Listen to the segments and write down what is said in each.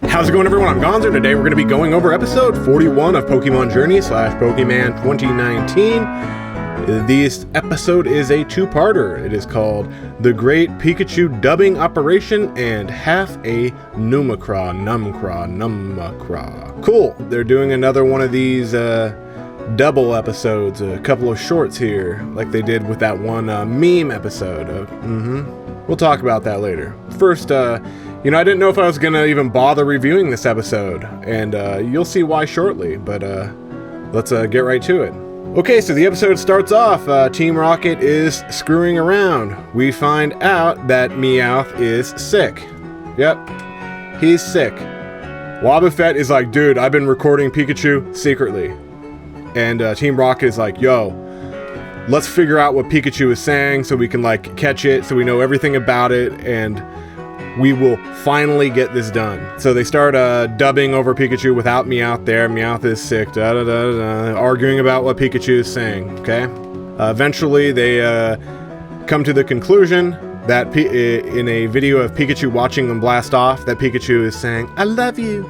How's it going, everyone? I'm Gonzo. Today we're going to be going over episode 41 of Pokemon Journey / Pokemon 2019. This episode is a two-parter. It is called The Great Pikachu Dubbing Operation and Half a Numacraw. Cool. They're doing another one of these double episodes, a couple of shorts here, like they did with that one meme episode. We'll talk about that later. First, I didn't know if I was going to even bother reviewing this episode, and you'll see why shortly, but let's get right to it. Okay, so the episode starts off, Team Rocket is screwing around. We find out that Meowth is sick. Yep, he's sick. Wobbuffet is like, dude, I've been recording Pikachu secretly. And Team Rocket is like, yo, let's figure out what Pikachu is saying so we can, catch it, so we know everything about it, and we will finally get this done. So they start dubbing over Pikachu without Meowth there. Meowth is sick, arguing about what Pikachu is saying, okay? Eventually, they come to the conclusion that in a video of Pikachu watching them blast off, that Pikachu is saying, I love you.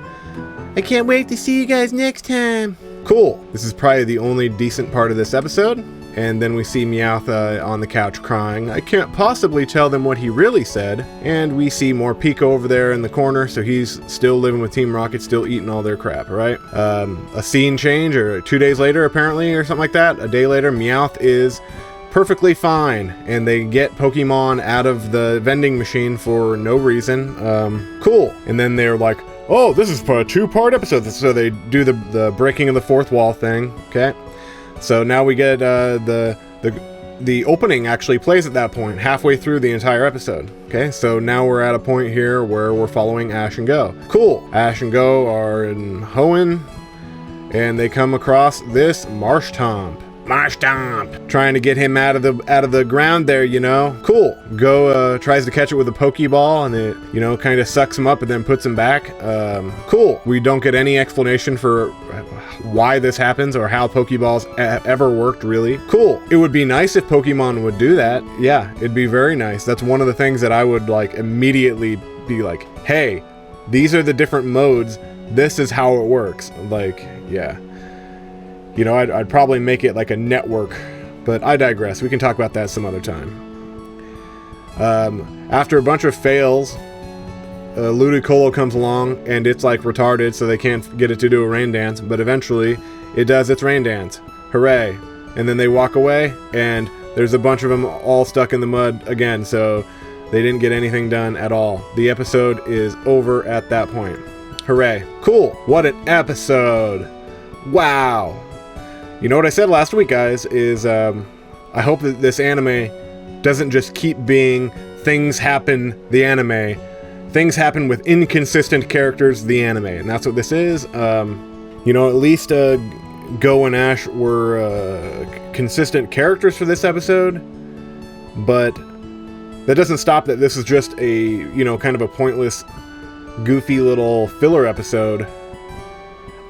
I can't wait to see you guys next time. Cool. This is probably the only decent part of this episode. And then we see Meowth on the couch crying. I can't possibly tell them what he really said. And we see more Pika over there in the corner, so he's still living with Team Rocket, still eating all their crap, right? A scene change, or 2 days later, apparently, or something like that. A day later, Meowth is perfectly fine, and they get Pokemon out of the vending machine for no reason. Cool. And then they're like, oh, this is a two-part episode. So they do the breaking of the fourth wall thing, okay? So now we get the opening actually plays at that point, halfway through the entire episode. Okay, so now we're at a point here where we're following Ash and Go. Cool. Ash and Go are in Hoenn, and they come across this Marshtomp. Trying to get him out of the ground there, Cool. Go tries to catch it with a Pokeball, and it, kind of sucks him up and then puts him back. Cool. We don't get any explanation for why this happens or how Pokeballs ever worked, really. Cool. It would be nice if Pokemon would do that. Yeah, it'd be very nice. That's one of the things that I would immediately be like, hey, these are the different modes. This is how it works. Yeah. I'd probably make it like a network, but I digress. We can talk about that some other time. After a bunch of fails, Ludicolo comes along, and it's retarded, so they can't get it to do a rain dance, but eventually it does its rain dance. Hooray. And then they walk away, and there's a bunch of them all stuck in the mud again, so they didn't get anything done at all. The episode is over at that point. Hooray. Cool. What an episode. Wow. You know what I said last week, guys, is I hope that this anime doesn't just keep being things happen, the anime. Things happen with inconsistent characters, the anime. And that's what this is. At least Go and Ash were consistent characters for this episode. But that doesn't stop that this is just a, kind of a pointless, goofy little filler episode.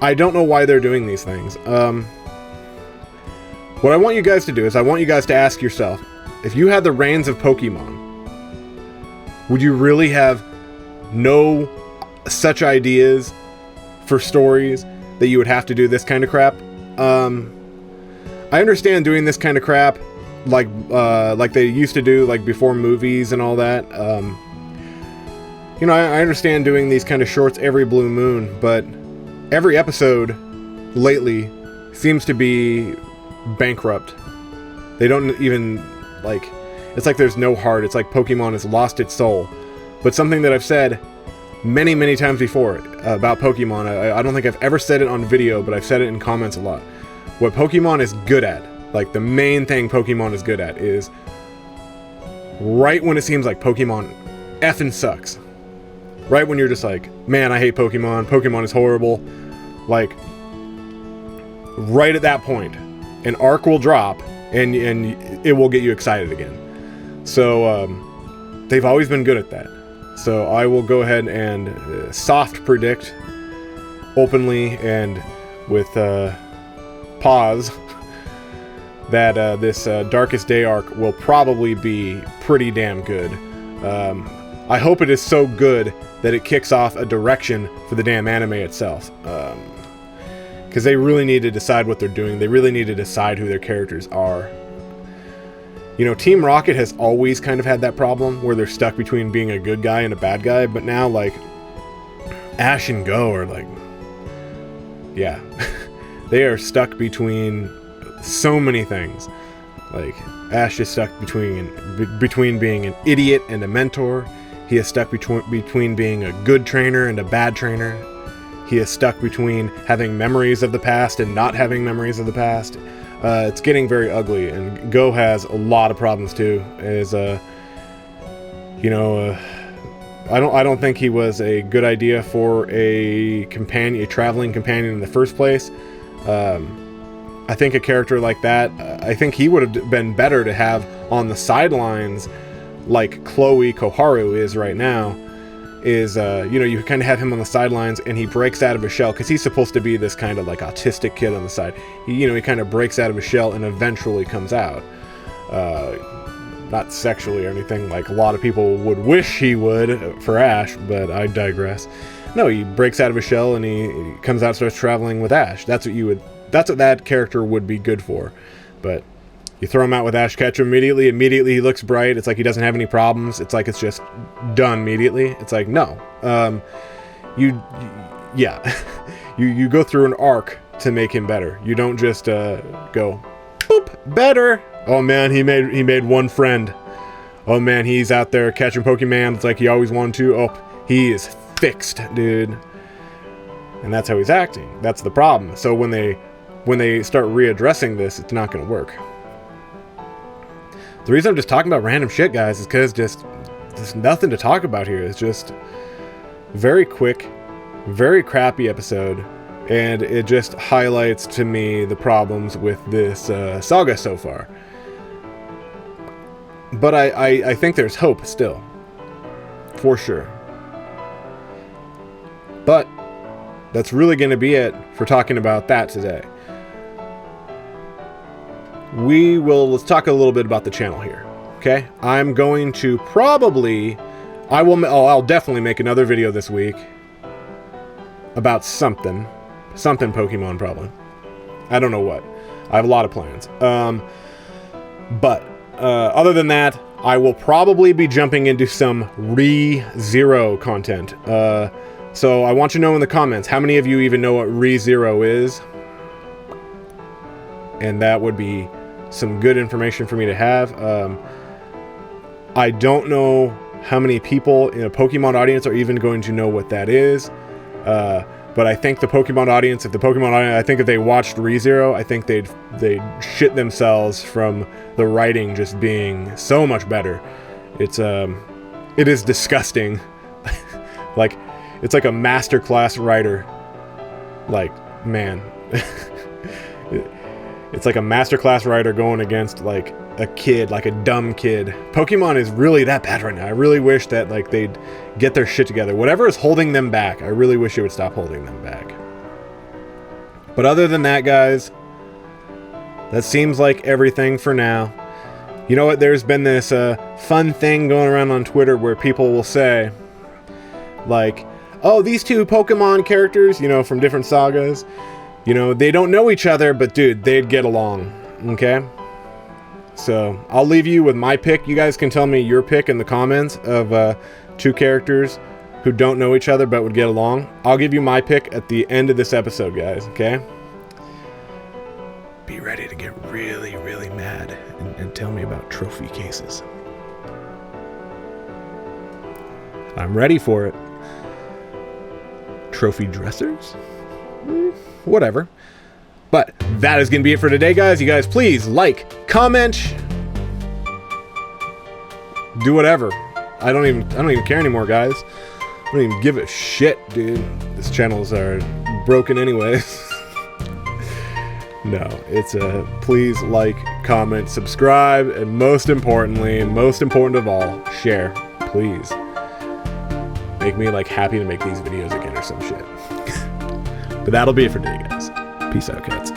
I don't know why they're doing these things. What I want you guys to do is I want you guys to ask yourself, if you had the reins of Pokemon, would you really have no such ideas for stories that you would have to do this kind of crap? I understand doing this kind of crap like they used to do before movies and all that. I understand doing these kind of shorts every blue moon, but every episode lately seems to be bankrupt. They don't even it's like there's no heart. It's like Pokemon has lost its soul. But something that I've said many times before about Pokemon, I don't think I've ever said it on video, but I've said it in comments a lot. What Pokemon is good at, the main thing Pokemon is good at, is right when it seems like Pokemon effing sucks, right when you're just like, man, I hate Pokemon is horrible, right at that point an arc will drop and it will get you excited again. So they've always been good at that. So I will go ahead and soft predict openly and with pause that this Darkest Day arc will probably be pretty damn good. I hope it is so good that it kicks off a direction for the damn anime itself. Because they really need to decide what they're doing. They really need to decide who their characters are. You know, Team Rocket has always kind of had that problem where they're stuck between being a good guy and a bad guy, but now, like, Ash and Go are like, yeah, they are stuck between so many things. Like, Ash is stuck between being an idiot and a mentor. He is stuck between being a good trainer and a bad trainer. He is stuck between having memories of the past and not having memories of the past. It's getting very ugly, and Go has a lot of problems too. I don't think he was a good idea for a traveling companion in the first place. I think a character like that, I think he would have been better to have on the sidelines, like Chloe Koharu is right now. You kind of have him on the sidelines, and he breaks out of his shell, because he's supposed to be this kind of like autistic kid on the side. He kind of breaks out of his shell and eventually comes out. Not sexually or anything like a lot of people would wish he would for Ash, but I digress. No, he breaks out of his shell and he comes out and starts traveling with Ash. That's what that character would be good for. But you throw him out with Ash Ketchum immediately he looks bright. It's like he doesn't have any problems. It's like it's just done immediately. It's like, no. You go through an arc to make him better. You don't just go, boop, better. Oh man, he made one friend. Oh man, he's out there catching Pokemon. It's like he always wanted to. Oh, he is fixed, dude. And that's how he's acting. That's the problem. So when they start readdressing this, it's not going to work. The reason I'm just talking about random shit, guys, is because there's nothing to talk about here. It's just very quick, very crappy episode, and it just highlights to me the problems with this saga so far. But I think there's hope still, for sure. But that's really going to be it for talking about that today. Let's talk a little bit about the channel here, okay? I'm going to I'll definitely make another video this week about something Pokemon probably. I don't know what. I have a lot of plans. But other than that, I will probably be jumping into some ReZero content. So I want you to know in the comments, how many of you even know what ReZero is? And that would be some good information for me to have. I don't know how many people in a Pokemon audience are even going to know what that is. But I think the Pokemon audience, I think if they watched ReZero, I think they'd shit themselves from the writing just being so much better. It is disgusting. Like, it's like a masterclass writer. Like, man. It's like a masterclass writer going against like a kid, like a dumb kid. Pokemon is really that bad right now. I really wish that like they'd get their shit together. Whatever is holding them back, I really wish it would stop holding them back. But other than that, guys, that seems like everything for now. You know what? There's been this fun thing going around on Twitter where people will say, like, oh, these two Pokemon characters, from different sagas, they don't know each other, but dude, they'd get along, okay? So, I'll leave you with my pick. You guys can tell me your pick in the comments of two characters who don't know each other but would get along. I'll give you my pick at the end of this episode, guys, okay? Be ready to get really, really mad and tell me about trophy cases. I'm ready for it. Trophy dressers? Whatever. But that is going to be it for today, guys. You guys, please like, comment, do whatever. I don't even care anymore, guys. I don't even give a shit, dude. This channels are broken anyways. No, it's please like, comment, subscribe, and most importantly, most important of all, share, please. Make me like happy to make these videos again or some shit. But that'll be it for today, guys. Peace out, cats.